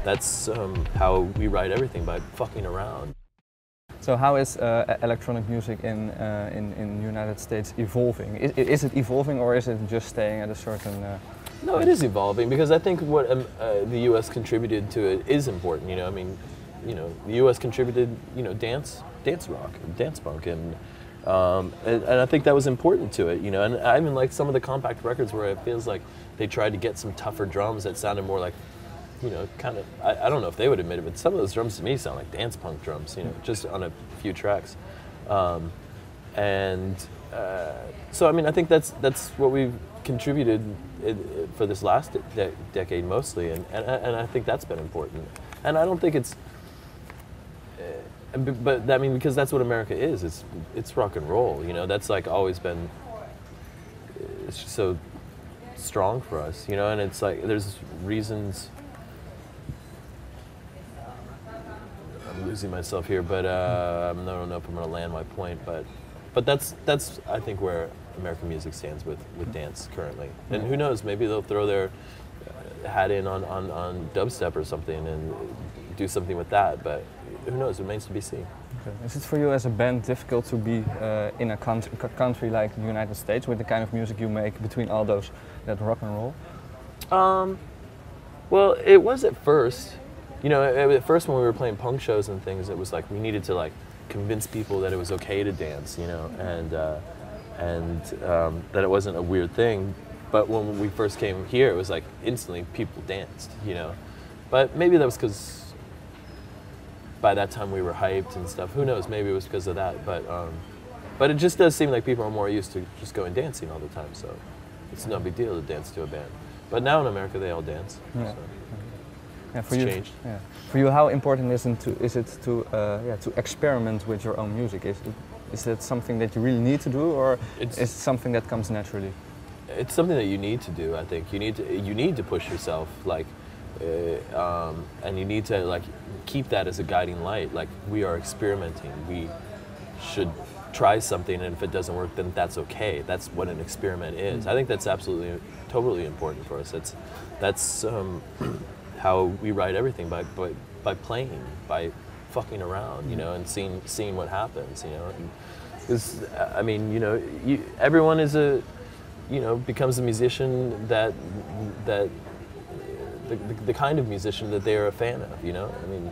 that's how we write everything, by fucking around. So how is electronic music in the United States evolving? Is it evolving, or is it just staying at a certain? No, it is evolving, because I think what the U.S. contributed to it is important. You know, I mean, you know, the U.S. contributed, you know, dance rock, dance punk, and I think that was important to it. You know, and I even like some of the compact records where it feels like they tried to get some tougher drums that sounded more like, you know, kind of, I don't know if they would admit it, but some of those drums to me sound like dance punk drums, you know, just on a few tracks. So I mean, I think that's what we've contributed for this last decade mostly, and I think that's been important. And I don't think it's, but I mean, because that's what America is. It's rock and roll, you know. That's like always been. It's just so strong for us, you know. And it's like there's reasons. I'm losing myself here, but I don't know if I'm going to land my point. But that's I think where American music stands with dance currently. And who knows? Maybe they'll throw their hat in on dubstep or something and do something with that. But who knows? It remains to be seen. Okay. Is it for you as a band difficult to be in a country like the United States with the kind of music you make between all that rock and roll? Well, it was at first. You know, at first when we were playing punk shows and things, it was like we needed to like convince people that it was okay to dance, you know, and that it wasn't a weird thing. But when we first came here, it was like instantly people danced, you know. But maybe that was because by that time we were hyped and stuff. Who knows? Maybe it was because of that. But it just does seem like people are more used to just going dancing all the time. So it's no big deal to dance to a band. But now in America, they all dance. Yeah. So. Yeah, for it's you, changed. Yeah. For you, how important is it to experiment with your own music? Is it something that you really need to do, or is it something that comes naturally? It's something that you need to do. I think you need to push yourself, like, and you need to like keep that as a guiding light. Like, we are experimenting. We should try something, and if it doesn't work, then that's okay. That's what an experiment is. I think that's absolutely, totally important for us. That's how we write everything, by playing, by fucking around, you know, and seeing what happens, you know. Because I mean, you know, everyone is becomes a musician that the kind of musician that they are a fan of, you know. I mean,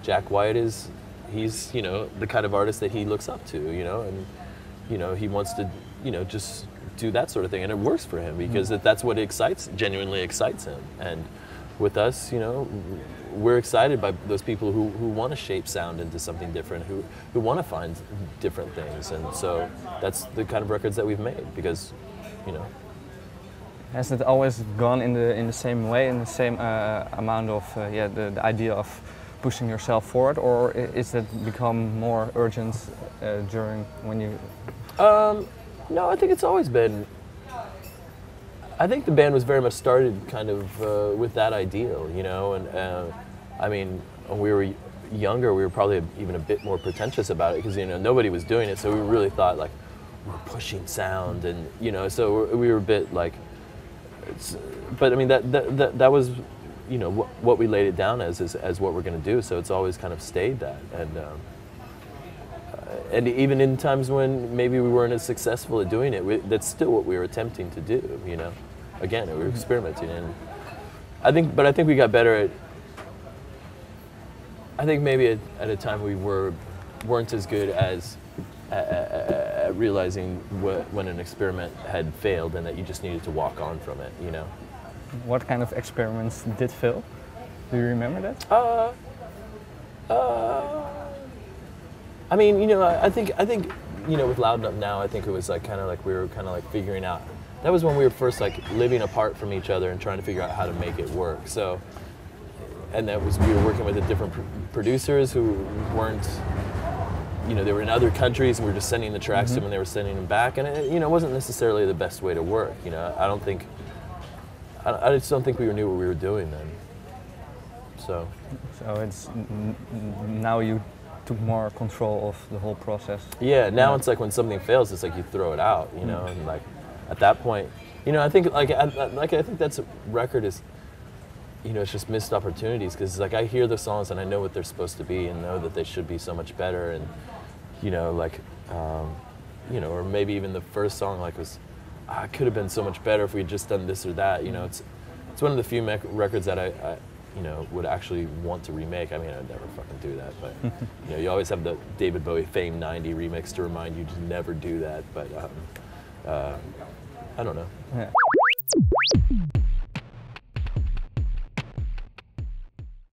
Jack White he's you know, the kind of artist that he looks up to, you know, and you know, he wants to, you know, just do that sort of thing, and it works for him because that's what genuinely excites him. And with us, you know, we're excited by those people who want to shape sound into something different, who want to find different things, and so that's the kind of records that we've made because, you know. Has it always gone in the same way, in the same amount of the idea of pushing yourself forward, or is it become more urgent during when you? No, I think it's always been. I think the band was very much started kind of with that ideal, you know, and I mean, when we were younger, we were probably even a bit more pretentious about it because, you know, nobody was doing it, so we really thought like we're pushing sound, and you know, so we were a bit like. But I mean, that was, you know, what we laid it down as what we're going to do. So it's always kind of stayed that, and even in times when maybe we weren't as successful at doing it, that's still what we were attempting to do. You know, again, we were experimenting, and I think we got better at. I think maybe at a time we weren't as good as at realizing when an experiment had failed and that you just needed to walk on from it, you know. What kind of experiments did fail? Do you remember that? I mean, you know, I think you know, with Loud Enough Now, I think it was like kind of like we were kind of like figuring out. That was when we were first like living apart from each other and trying to figure out how to make it work. So, and that was we were working with the different producers who weren't. You know, they were in other countries, and we were just sending the tracks to them, and they were sending them back, and it, you know, wasn't necessarily the best way to work. You know, I just don't think we knew what we were doing then. So it's now you took more control of the whole process. Yeah, now it's like when something fails, it's like you throw it out. You know, and like at that point, you know, I think like I think that's a record is. you know, it's just missed opportunities because like I hear the songs and I know what they're supposed to be and know that they should be so much better, and you know, like you know, or maybe even the first song like was, it could have been so much better if we had just done this or that. You know, it's one of the few records that I you know, would actually want to remake. I mean, I'd never fucking do that, but you know, you always have the David Bowie Fame 90 remix to remind you to never do that. But I don't know. Yeah.